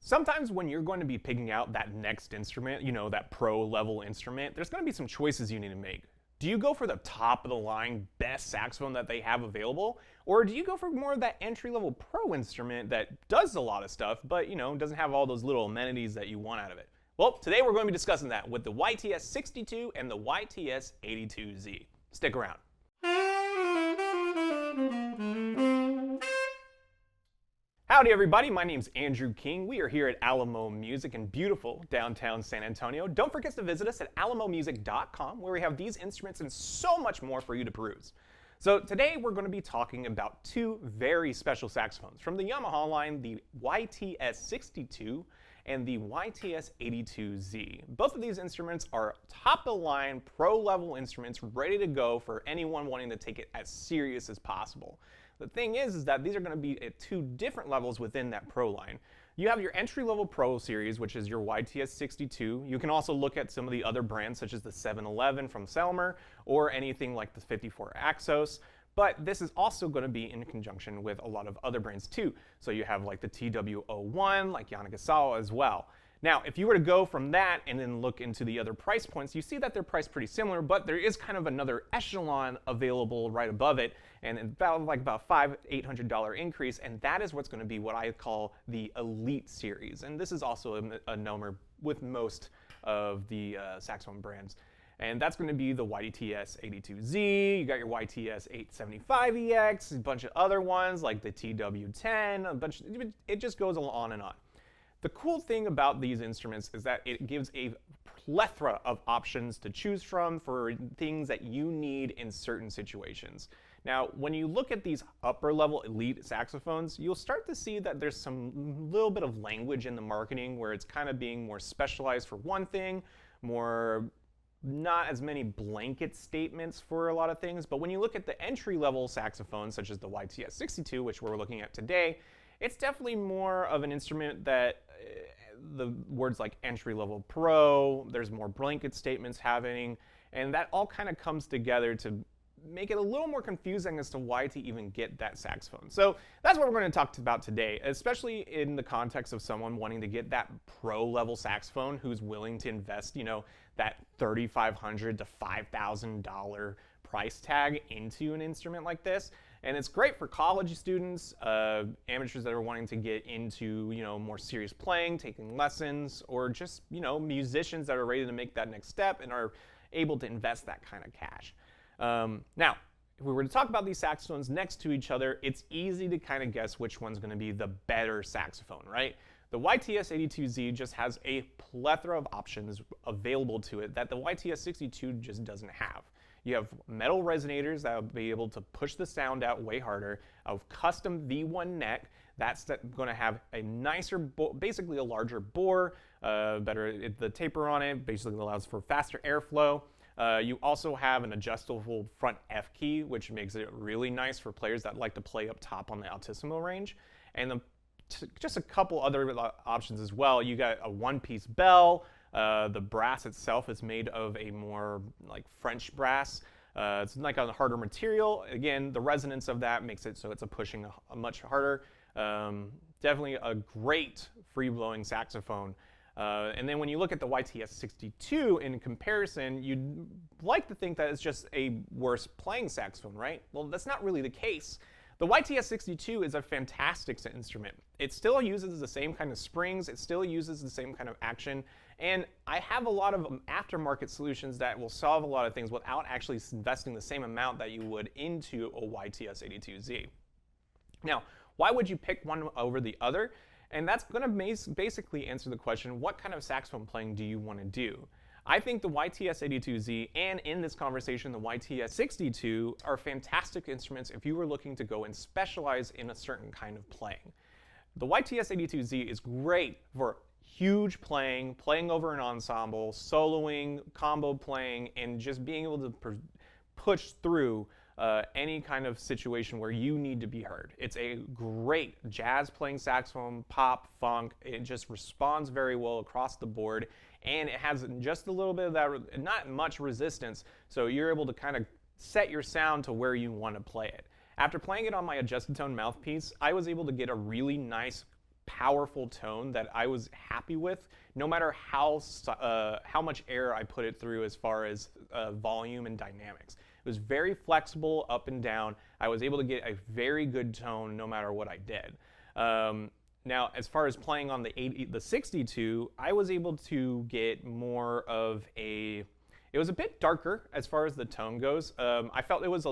Sometimes when you're going to be picking out that next instrument, that pro level instrument, there's going to be some choices you need to make. Do you go for the top of the line best saxophone that they have available? Or do you go for more of that entry level pro instrument that does a lot of stuff, but doesn't have all those little amenities that you want out of it? Well, today we're going to be discussing that with the YTS-62 and the YTS-82Z. Stick around. Howdy everybody, my name's Andrew King. We are here at Alamo Music in beautiful downtown San Antonio. Don't forget to visit us at alamomusic.com where we have these instruments and so much more for you to peruse. So today we're going to be talking about two very special saxophones from the Yamaha line, the YTS-62 and the YTS-82Z. Both of these instruments are top-of-the-line, pro-level instruments ready to go for anyone wanting to take it as serious as possible. The thing is that these are going to be at two different levels within that pro line. You have your entry-level pro series, which is your YTS-62. You can also look at some of the other brands, such as the 711 from Selmer, or anything like the 54 Axos. But this is also going to be in conjunction with a lot of other brands too. So you have like the TW01, like Yamaha as well. Now, if you were to go from that and then look into the other price points, you see that they're priced pretty similar, but there is kind of another echelon available right above it, and about $500-800 increase, and that is what's going to be what I call the Elite Series. And this is also a number with most of the saxophone brands. And that's going to be the YTS-82Z, you got your YTS-875EX, a bunch of other ones like the TW10, it just goes on and on. The cool thing about these instruments is that it gives a plethora of options to choose from for things that you need in certain situations. Now, when you look at these upper level elite saxophones, you'll start to see that there's some little bit of language in the marketing where it's kind of being more specialized for one thing, not as many blanket statements for a lot of things. But when you look at the entry level saxophones, such as the YTS-62, which we're looking at today, it's definitely more of an instrument that the words like entry-level pro, there's more blanket statements happening, and that all kind of comes together to make it a little more confusing as to why to even get that saxophone. So that's what we're going to talk about today, especially in the context of someone wanting to get that pro-level saxophone who's willing to invest, that $3,500 to $5,000 price tag into an instrument like this. And it's great for college students, amateurs that are wanting to get into more serious playing, taking lessons, or just musicians that are ready to make that next step and are able to invest that kind of cash. Now, if we were to talk about these saxophones next to each other, it's easy to kind of guess which one's going to be the better saxophone, right? The YTS-82Z just has a plethora of options available to it that the YTS-62 just doesn't have. You have metal resonators that will be able to push the sound out way harder, a custom V1 neck that's going to have a nicer, basically a larger bore, the taper on it basically allows for faster airflow. You also have an adjustable front F key, which makes it really nice for players that like to play up top on the altissimo range. And just a couple other options as well. You got a one-piece bell. The brass itself is made of a more like French brass. It's like a harder material. Again, the resonance of that makes it so it's pushing a much harder. Definitely a great free-blowing saxophone. And then when you look at the YTS-62 in comparison, you'd like to think that it's just a worse playing saxophone, right? Well, that's not really the case. The YTS-62 is a fantastic instrument. It still uses the same kind of springs, it still uses the same kind of action, and I have a lot of aftermarket solutions that will solve a lot of things without actually investing the same amount that you would into a YTS-82Z. Now, why would you pick one over the other? And that's going to basically answer the question, what kind of saxophone playing do you want to do? I think the YTS-82Z and in this conversation the YTS-62 are fantastic instruments if you were looking to go and specialize in a certain kind of playing. The YTS-82Z is great for huge playing over an ensemble, soloing, combo playing, and just being able to push through any kind of situation where you need to be heard. It's a great jazz playing saxophone, pop, funk. It just responds very well across the board, and it has just a little bit of that, not much resistance, so you're able to kind of set your sound to where you want to play it. After playing it on my adjusted tone mouthpiece, I was able to get a really nice powerful tone that I was happy with, no matter how much air I put it through as far as volume and dynamics. It was very flexible up and down. I was able to get a very good tone no matter what I did. Now, as far as playing on the 62, I was able to get more of a. It was a bit darker as far as the tone goes. I felt it was,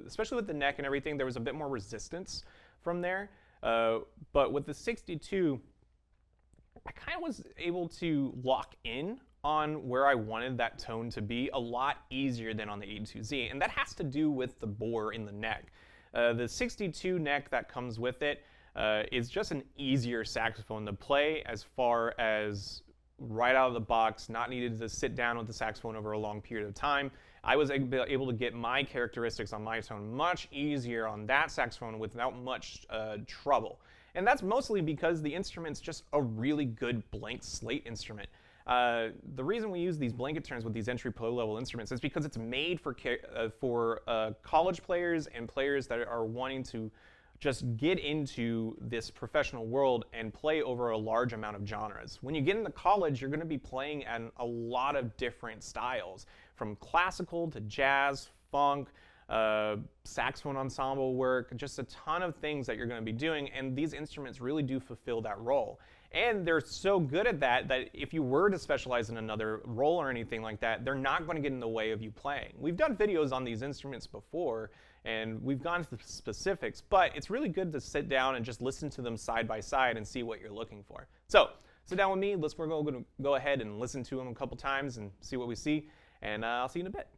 especially with the neck and everything, there was a bit more resistance from there. But with the 62, I kind of was able to lock in on where I wanted that tone to be a lot easier than on the 82Z, and that has to do with the bore in the neck. The 62 neck that comes with it is just an easier saxophone to play as far as right out of the box, not needed to sit down with the saxophone over a long period of time. I was able to get my characteristics on my tone much easier on that saxophone without much trouble. And that's mostly because the instrument's just a really good blank slate instrument. The reason we use these blanket turns with these entry level instruments is because it's made for college players and players that are wanting to just get into this professional world and play over a large amount of genres. When you get into college, you're going to be playing in a lot of different styles, from classical to jazz, funk, saxophone ensemble work, just a ton of things that you're going to be doing, and these instruments really do fulfill that role. And they're so good at that that if you were to specialize in another role or anything like that, they're not going to get in the way of you playing. We've done videos on these instruments before, and we've gone to the specifics, but it's really good to sit down and just listen to them side by side and see what you're looking for. So sit down with me. We're going to go ahead and listen to them a couple times and see what we see, and I'll see you in a bit.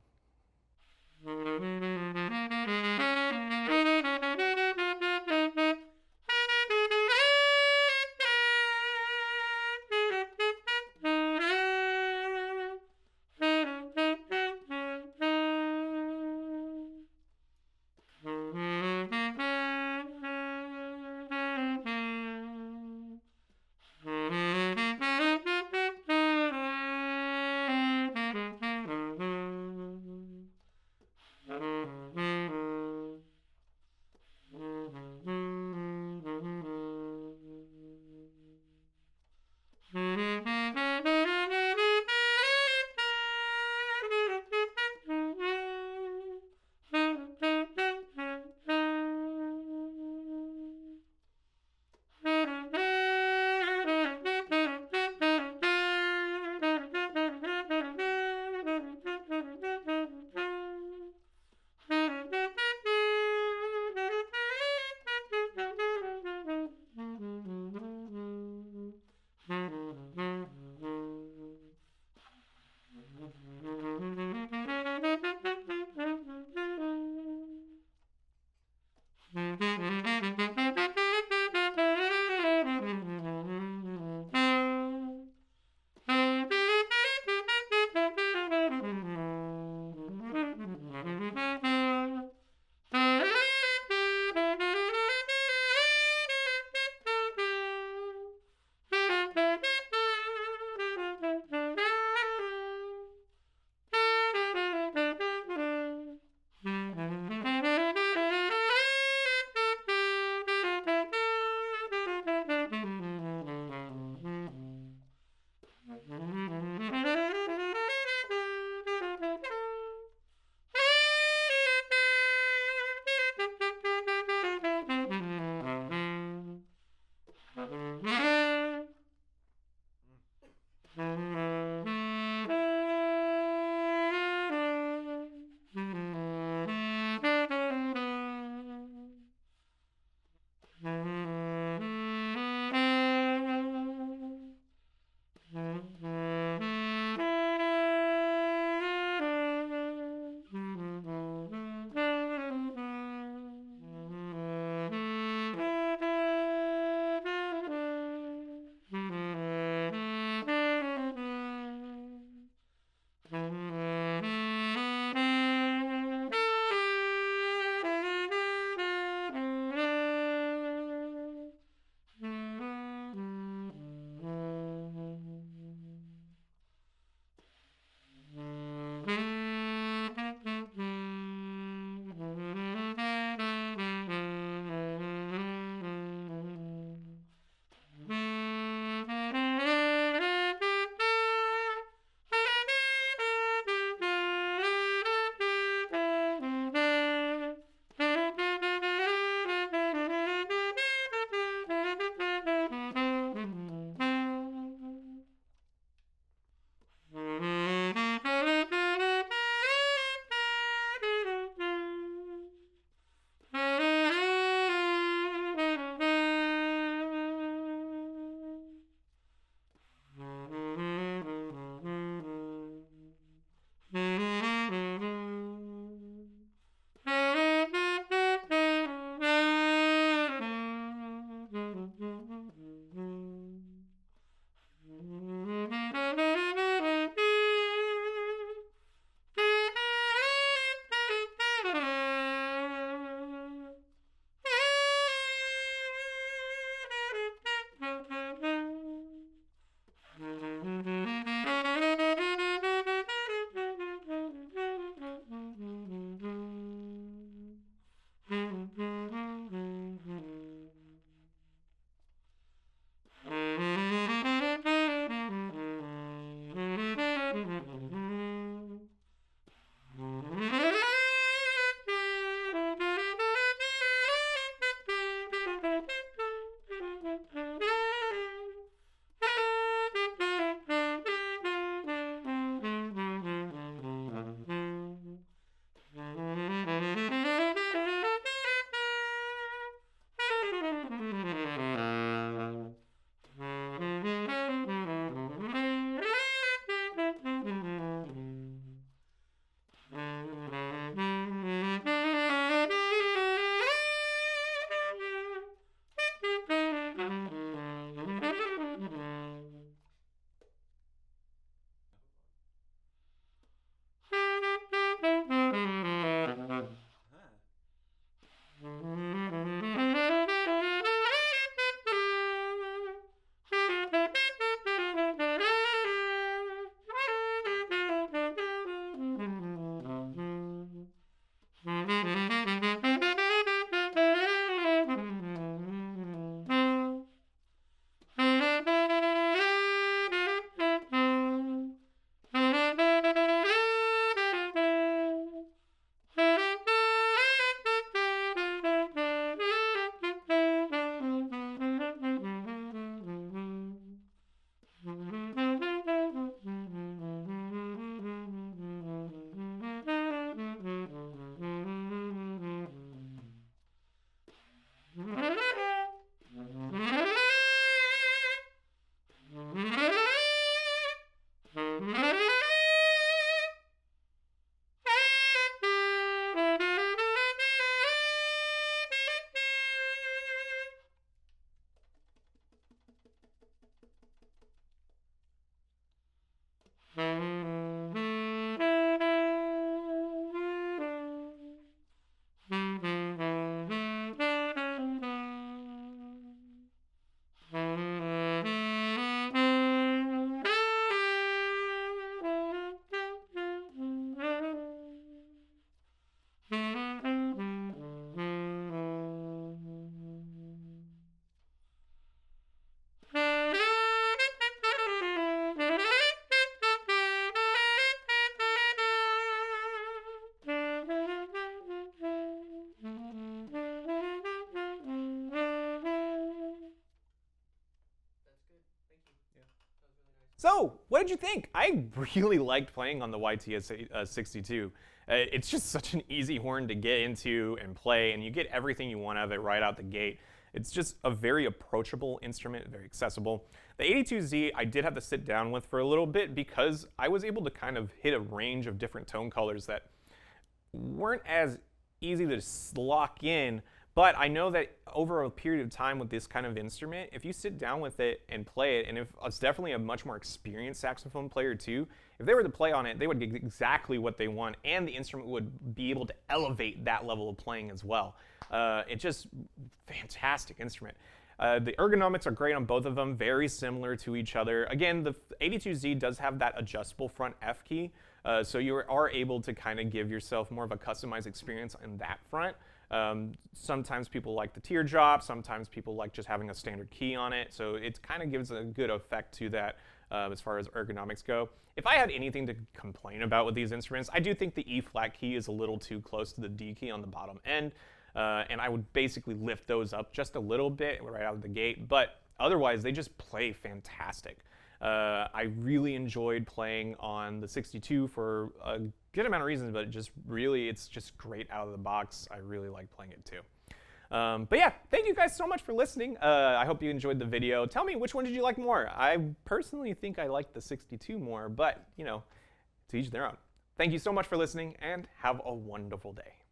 So, what did you think? I really liked playing on the YTS-62. It's just such an easy horn to get into and play, and you get everything you want out of it right out the gate. It's just a very approachable instrument, very accessible. The 82Z I did have to sit down with for a little bit because I was able to kind of hit a range of different tone colors that weren't as easy to lock in, but I know that over a period of time with this kind of instrument, if you sit down with it and play it, and if it's definitely a much more experienced saxophone player too, if they were to play on it, they would get exactly what they want, and the instrument would be able to elevate that level of playing as well. It's just fantastic instrument. The ergonomics are great on both of them, very similar to each other. Again, the 82Z does have that adjustable front F key, so you are able to kind of give yourself more of a customized experience in that front. Sometimes people like the teardrop, sometimes people like just having a standard key on it, so it kind of gives a good effect to that as far as ergonomics go. If I had anything to complain about with these instruments, I do think the E flat key is a little too close to the D key on the bottom end, and I would basically lift those up just a little bit right out of the gate, but otherwise they just play fantastic. I really enjoyed playing on the 62 for a good amount of reasons, but it's just great out of the box. I really like playing it too. But yeah, thank you guys so much for listening. I hope you enjoyed the video. Tell me, which one did you like more? I personally think I like the 62 more, but you know, to each their own. Thank you so much for listening, and have a wonderful day.